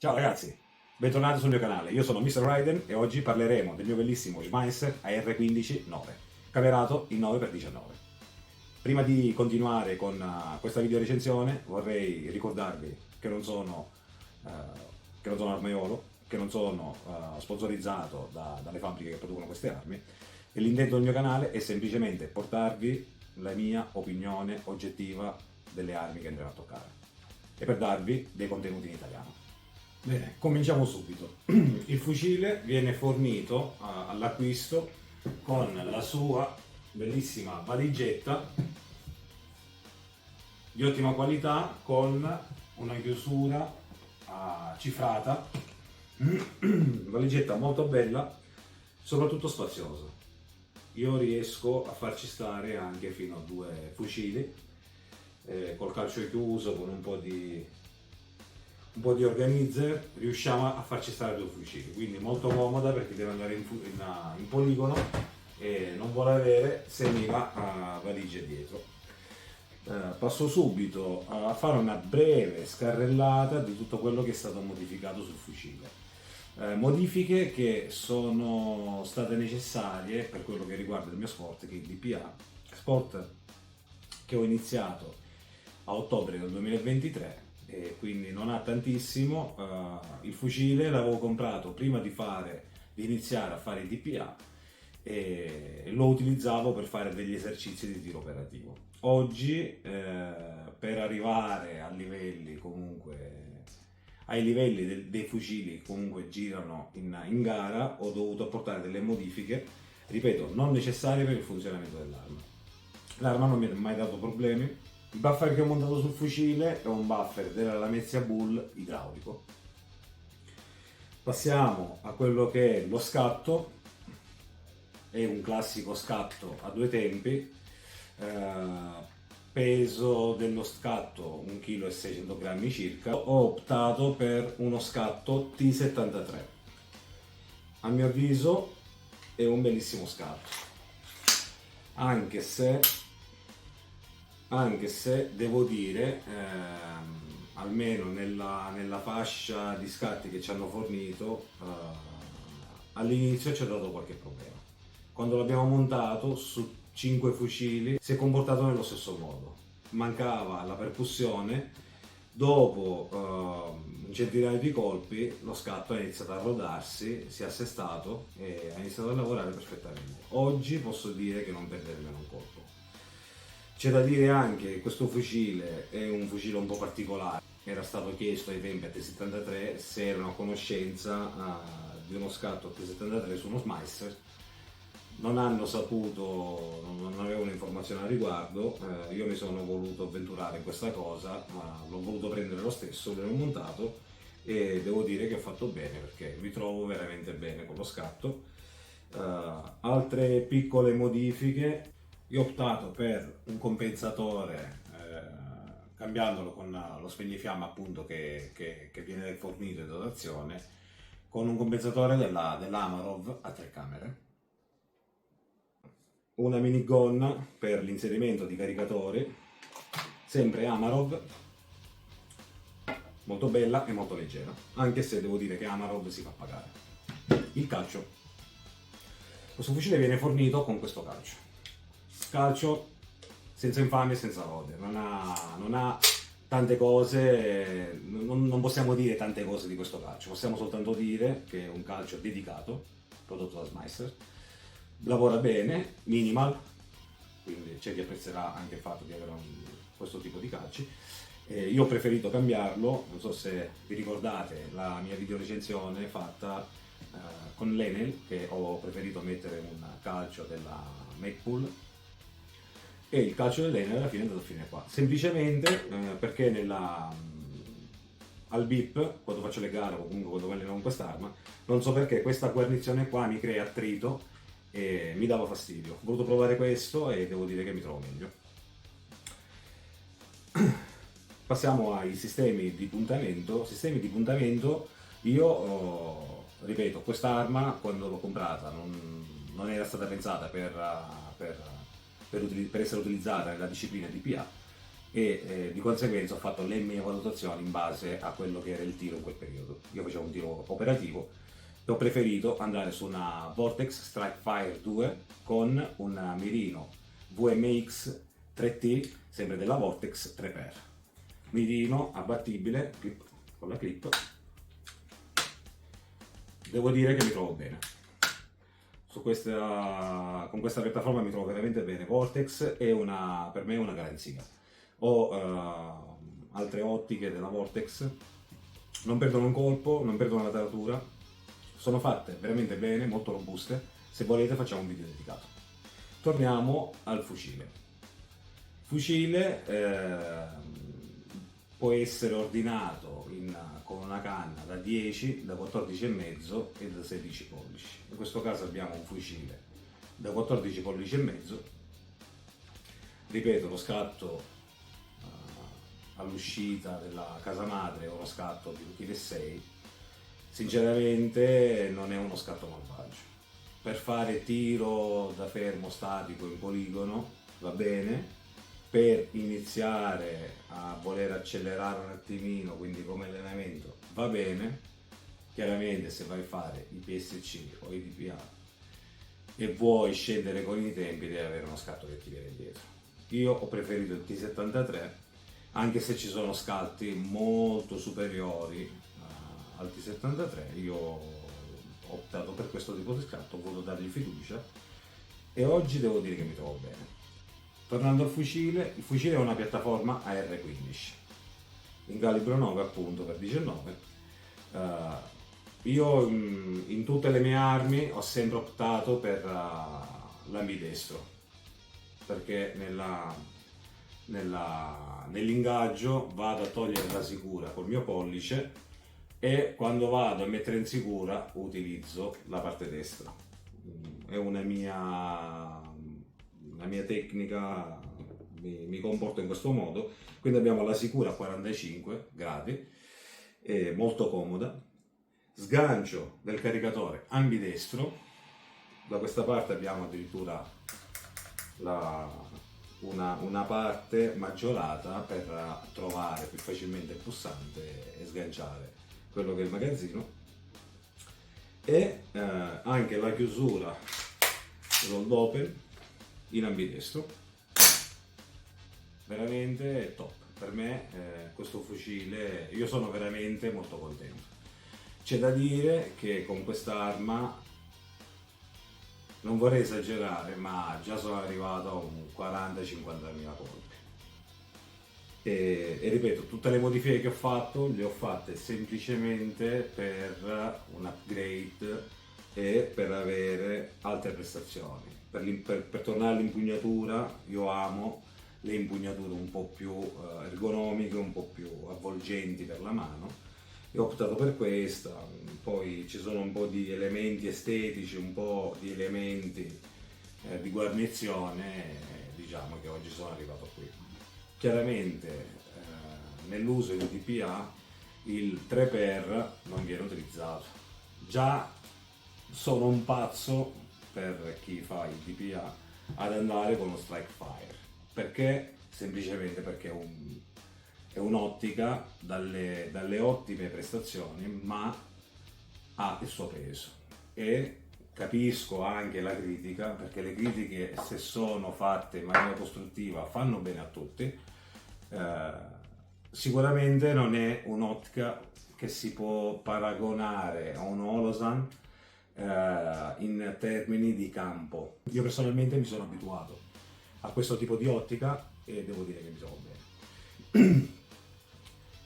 Ciao ragazzi, bentornati sul mio canale, io sono Mr. Raiden e oggi parleremo del mio bellissimo Schmeisser AR15-9, camerato in 9x19. Prima di continuare con questa video recensione vorrei ricordarvi che non sono armaiolo, che non sono sponsorizzato dalle fabbriche che producono queste armi e l'intento del mio canale è semplicemente portarvi la mia opinione oggettiva delle armi che andremo a toccare e per darvi dei contenuti in italiano. Bene, cominciamo subito. Il fucile viene fornito all'acquisto con la sua bellissima valigetta di ottima qualità con una chiusura cifrata, valigetta molto bella, soprattutto spaziosa. Io riesco a farci stare anche fino a 2 fucili, col calcio chiuso, con un po' di organizzer, riusciamo a farci stare 2 fucili, quindi molto comoda per chi deve andare in poligono e non vuole avere 6.000 valigie dietro. Passo subito a fare una breve scarrellata di tutto quello che è stato modificato sul fucile. Modifiche che sono state necessarie per quello che riguarda il mio sport, che è il DPA, sport che ho iniziato a ottobre del 2023 e quindi non ha tantissimo. Il fucile l'avevo comprato prima di iniziare a fare il DPA e lo utilizzavo per fare degli esercizi di tiro operativo. Oggi per arrivare a livelli comunque ai livelli dei fucili che comunque girano in gara ho dovuto apportare delle modifiche, ripeto, non necessarie per il funzionamento dell'arma. L'arma non mi ha mai dato problemi. Il buffer che ho montato sul fucile è un buffer della Lamezia Bull idraulico. Passiamo a quello che è lo scatto. È un classico scatto a 2 tempi, peso dello scatto 1,6 kg circa. Ho optato per uno scatto T73. A mio avviso è un bellissimo scatto, anche se devo dire, almeno nella fascia di scatti che ci hanno fornito, all'inizio ci ha dato qualche problema. Quando l'abbiamo montato su 5 fucili si è comportato nello stesso modo, mancava la percussione. Dopo un centinaio di colpi lo scatto ha iniziato a rodarsi, si è assestato e ha iniziato a lavorare perfettamente. Oggi posso dire che non perde nemmeno un colpo. C'è da dire anche che questo fucile è un fucile un po' particolare. Era stato chiesto ai tempi a T73 se erano a conoscenza di uno scatto a T73 su uno Schmeisser. Non hanno saputo, non avevano informazioni al riguardo. Io mi sono voluto avventurare in questa cosa, ma l'ho voluto prendere lo stesso, l'ho montato e devo dire che ho fatto bene perché mi trovo veramente bene con lo scatto. Altre piccole modifiche. Io ho optato per un compensatore, cambiandolo con lo spegnifiamma appunto che viene fornito in dotazione, con un compensatore dell'Amarov a 3 camere. Una minigonna per l'inserimento di caricatori, sempre Amarov, molto bella e molto leggera, anche se devo dire che Amarov si fa pagare. Il calcio. Questo fucile viene fornito con questo calcio senza infamia e senza lode, non ha tante cose, non possiamo dire tante cose di questo calcio, possiamo soltanto dire che è un calcio dedicato, prodotto da Schmeisser, lavora bene, minimal, quindi c'è chi apprezzerà anche il fatto di avere questo tipo di calci. Io ho preferito cambiarlo, non so se vi ricordate la mia video recensione fatta con l'Enel, che ho preferito mettere un calcio della Magpul e il calcio dell'Enel alla fine è andato a finire qua, semplicemente perché al BIP, quando faccio le gare o comunque quando alleno con quest'arma, non so perché questa guarnizione qua mi crea attrito e mi dava fastidio. Ho voluto provare questo e devo dire che mi trovo meglio. Passiamo ai sistemi di puntamento. Io ripeto, quest'arma quando l'ho comprata non era stata pensata per essere utilizzata nella disciplina DPA e di conseguenza ho fatto le mie valutazioni in base a quello che era il tiro in quel periodo. Io facevo un tiro operativo e ho preferito andare su una Vortex Strike Fire 2 con un mirino VMX 3T, sempre della Vortex 3x. Mirino abbattibile con la clip. Devo dire che mi trovo bene. Con questa piattaforma mi trovo veramente bene. Vortex è per me è una garanzia. Ho altre ottiche della Vortex, non perdono un colpo, non perdono la taratura, sono fatte veramente bene, molto robuste. Se volete facciamo un video dedicato. Torniamo al fucile. Fucile può essere ordinato con una canna da 10, da 14,5 e da 16 pollici. In questo caso abbiamo un fucile da 14 pollici e mezzo. Ripeto, lo scatto all'uscita della casa madre è uno scatto di 1,6 kg. Sinceramente non è uno scatto malvagio. Per fare tiro da fermo statico in poligono va bene. Per iniziare a voler accelerare un attimino, quindi come allenamento, va bene. Chiaramente se vai a fare i PSC o i DPA e vuoi scendere con i tempi devi avere uno scatto che ti viene dietro. Io ho preferito il T73, anche se ci sono scatti molto superiori al T73, io ho optato per questo tipo di scatto, ho voluto dargli fiducia e oggi devo dire che mi trovo bene. Tornando al fucile, il fucile è una piattaforma AR-15 in calibro 9 appunto per 19. Io in tutte le mie armi ho sempre optato per l'ambidestro, perché nell'ingaggio vado a togliere la sicura col mio pollice e quando vado a mettere in sicura utilizzo la parte destra. È una mia tecnica, mi comporto in questo modo. Quindi abbiamo la sicura a 45 gradi, è molto comoda. Sgancio del caricatore ambidestro, da questa parte abbiamo addirittura una parte maggiorata per trovare più facilmente il pulsante e sganciare quello che è il magazzino, e anche la chiusura rolled open in ambidestro, veramente top. Per me questo fucile, io sono veramente molto contento. C'è da dire che con quest'arma, non vorrei esagerare, ma già sono arrivato a un 40-50.000 colpi. E ripeto, tutte le modifiche che ho fatto le ho fatte semplicemente per un upgrade e per avere altre prestazioni. Per tornare all'impugnatura, io amo le impugnature un po' più ergonomiche, un po' più avvolgenti per la mano, e ho optato per questa. Poi ci sono un po' di elementi estetici, un po' di elementi di guarnizione, diciamo che oggi sono arrivato qui. Chiaramente nell'uso di DPA il 3x non viene utilizzato. Già sono un pazzo, per chi fa il DPA, ad andare con lo Strike Fire. Perché? Semplicemente perché è un'ottica dalle ottime prestazioni, ma ha il suo peso. E capisco anche la critica, perché le critiche, se sono fatte in maniera costruttiva, fanno bene a tutti. Sicuramente non è un'ottica che si può paragonare a un Holosun in termini di campo. Io personalmente mi sono abituato a questo tipo di ottica e devo dire che mi trovo bene.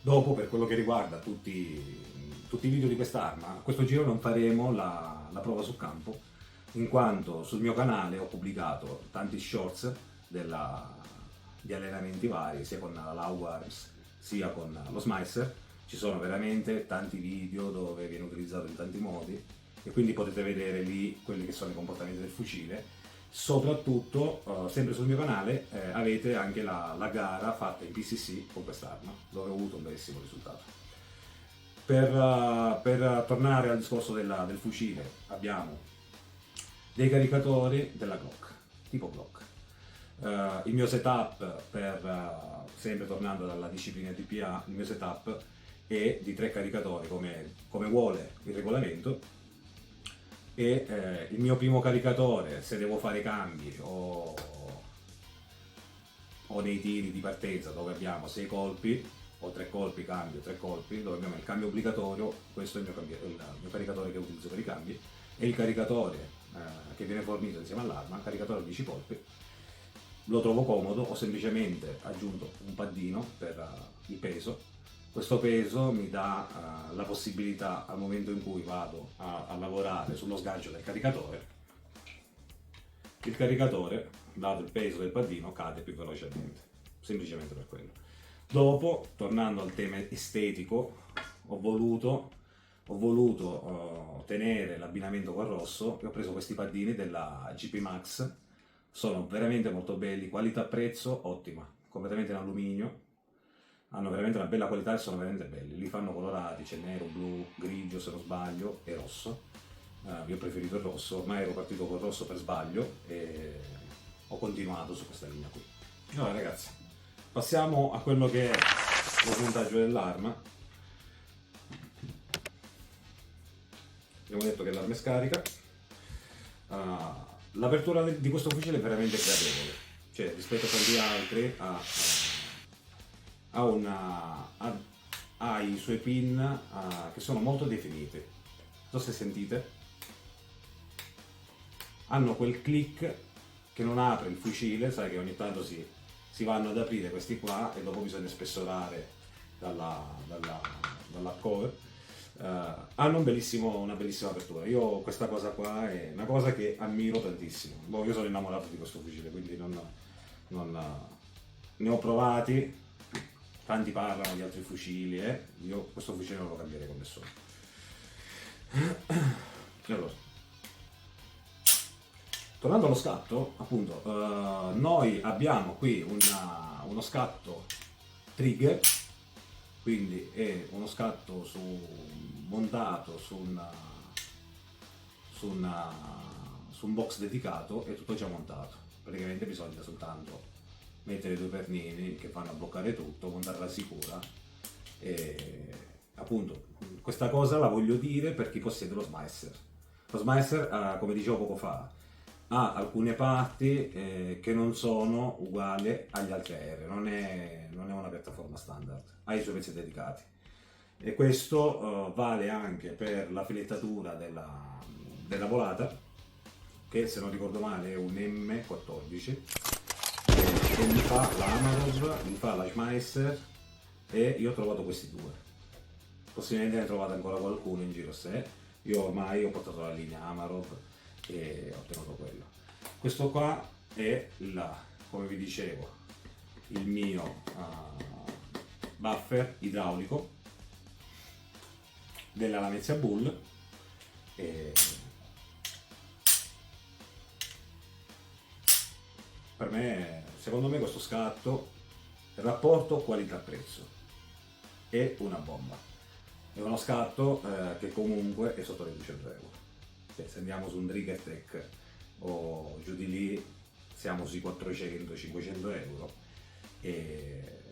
Dopo, per quello che riguarda tutti i video di quest'arma, a questo giro non faremo la prova sul campo, in quanto sul mio canale ho pubblicato tanti shorts di allenamenti vari, sia con la Laugarms sia con lo Smicer. Ci sono veramente tanti video dove viene utilizzato in tanti modi e quindi potete vedere lì quelli che sono i comportamenti del fucile. Soprattutto, sempre sul mio canale, avete anche la gara fatta in PCC con quest'arma, dove ho avuto un bellissimo risultato. Per tornare al discorso del fucile, abbiamo dei caricatori della Glock, tipo Glock. Il mio setup sempre tornando dalla disciplina DPA, il mio setup è di 3 caricatori come vuole il regolamento, e il mio primo caricatore, se devo fare cambi o nei tiri di partenza dove abbiamo 6 colpi o 3 colpi cambio, 3 colpi dove abbiamo il cambio obbligatorio, questo è il mio caricatore che utilizzo per i cambi, e il caricatore che viene fornito insieme all'arma, un caricatore a 10 colpi. Lo trovo comodo, ho semplicemente aggiunto un paddino per il peso. Questo peso mi dà la possibilità, al momento in cui vado a lavorare sullo sgancio del caricatore, il caricatore, dato il peso del paddino, cade più velocemente, semplicemente per quello. Dopo, tornando al tema estetico, ho voluto tenere l'abbinamento col rosso e ho preso questi paddini della GP Max. Sono veramente molto belli, qualità-prezzo ottima, completamente in alluminio, hanno veramente una bella qualità e sono veramente belli. Li fanno colorati, c'è nero, blu, grigio se non sbaglio e rosso. Io ho preferito il rosso, ormai ero partito col rosso per sbaglio e ho continuato su questa linea qui. Allora ragazzi, passiamo a quello che è lo smontaggio dell'arma. Abbiamo detto che l'arma è scarica. L'apertura di questo fucile è veramente gradevole, cioè rispetto a tanti altri ha i suoi pin che sono molto definiti. Non so se sentite, hanno quel click che non apre il fucile, sai che ogni tanto si vanno ad aprire questi qua e dopo bisogna spessorare dalla cover. Hanno una bellissima apertura. Io questa cosa qua è una cosa che ammiro tantissimo. Io sono innamorato di questo fucile, quindi ne ho provati, tanti parlano di altri fucili, io questo fucile non lo cambierei con nessuno. Allora, tornando allo scatto, appunto, noi abbiamo qui uno scatto trigger, quindi è uno scatto montato su un box dedicato, e tutto già montato. Praticamente bisogna soltanto mettere 2 pernini che fanno a bloccare tutto, montarla sicura. E appunto questa cosa la voglio dire per chi possiede lo Smicer. Lo Smicer, come dicevo poco fa, ha alcune parti che non sono uguali agli altri aerei, non è una piattaforma standard, ha i suoi pezzi dedicati, e questo vale anche per la filettatura della volata, che se non ricordo male è un M14, che mi fa la Amarov, mi fa la Schmeisser, e io ho trovato questi due. Possibilmente ne trovate ancora qualcuno in giro, se io ormai ho portato la linea Amarov e ho ottenuto quello. Questo qua è come vi dicevo, il mio buffer idraulico della Lamezia Bull, e per me, secondo me, questo scatto, il rapporto qualità-prezzo è una bomba. È uno scatto che comunque è sotto le 200 euro. Cioè, se andiamo su un Triggertech o giù di lì, siamo sui 400-500 euro. E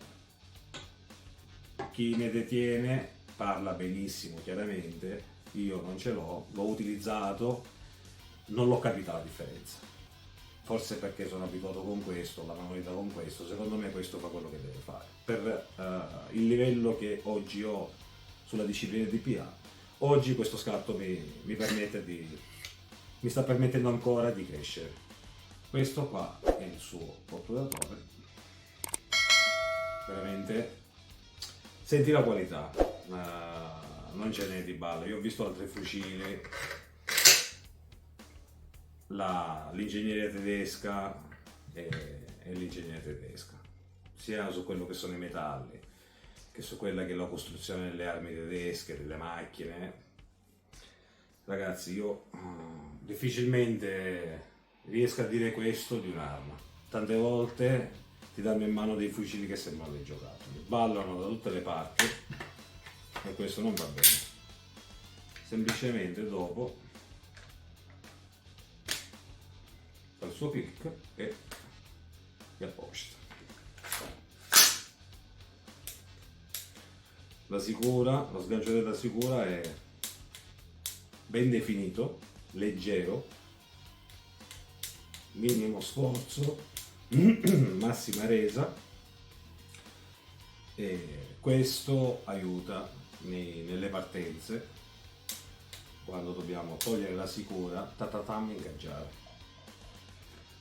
chi ne detiene parla benissimo, chiaramente. Io non ce l'ho utilizzato, non l'ho capita la differenza. Forse perché sono abituato con questo, la manualità con questo. Secondo me questo fa quello che deve fare. Per il livello che oggi ho sulla disciplina DPA, oggi questo scatto mi sta permettendo ancora di crescere. Questo qua è il suo otturatore, veramente senti la qualità, non ce n'è di ballo. Io ho visto altri fucili, l'ingegneria tedesca e l'ingegneria tedesca, sia su quello che sono i metalli che su quella che è la costruzione delle armi tedesche, delle macchine. Ragazzi, io difficilmente riesco a dire questo di un'arma. Tante volte ti danno in mano dei fucili che sembrano dei giocattoli, ballano da tutte le parti e questo non va bene. Semplicemente dopo fa il suo click e e a posto. La sicura, lo sgancio della sicura è ben definito, leggero, minimo sforzo, massima resa, e questo aiuta nelle partenze quando dobbiamo togliere la sicura, tatatam, ingaggiare.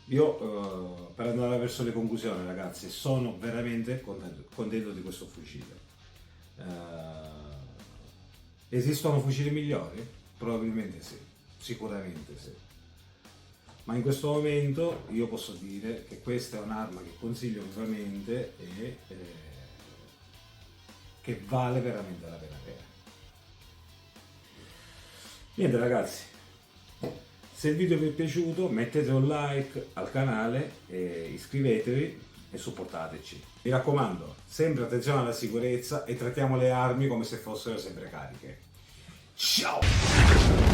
Io per andare verso le conclusioni, ragazzi, sono veramente contento di questo fucile. Esistono fucili migliori? Probabilmente sì, sicuramente sì. Ma in questo momento io posso dire che questa è un'arma che consiglio vivamente e che vale veramente la pena. Niente ragazzi, se il video vi è piaciuto mettete un like al canale, iscrivetevi e supportateci. Mi raccomando, sempre attenzione alla sicurezza e trattiamo le armi come se fossero sempre cariche. Ciao!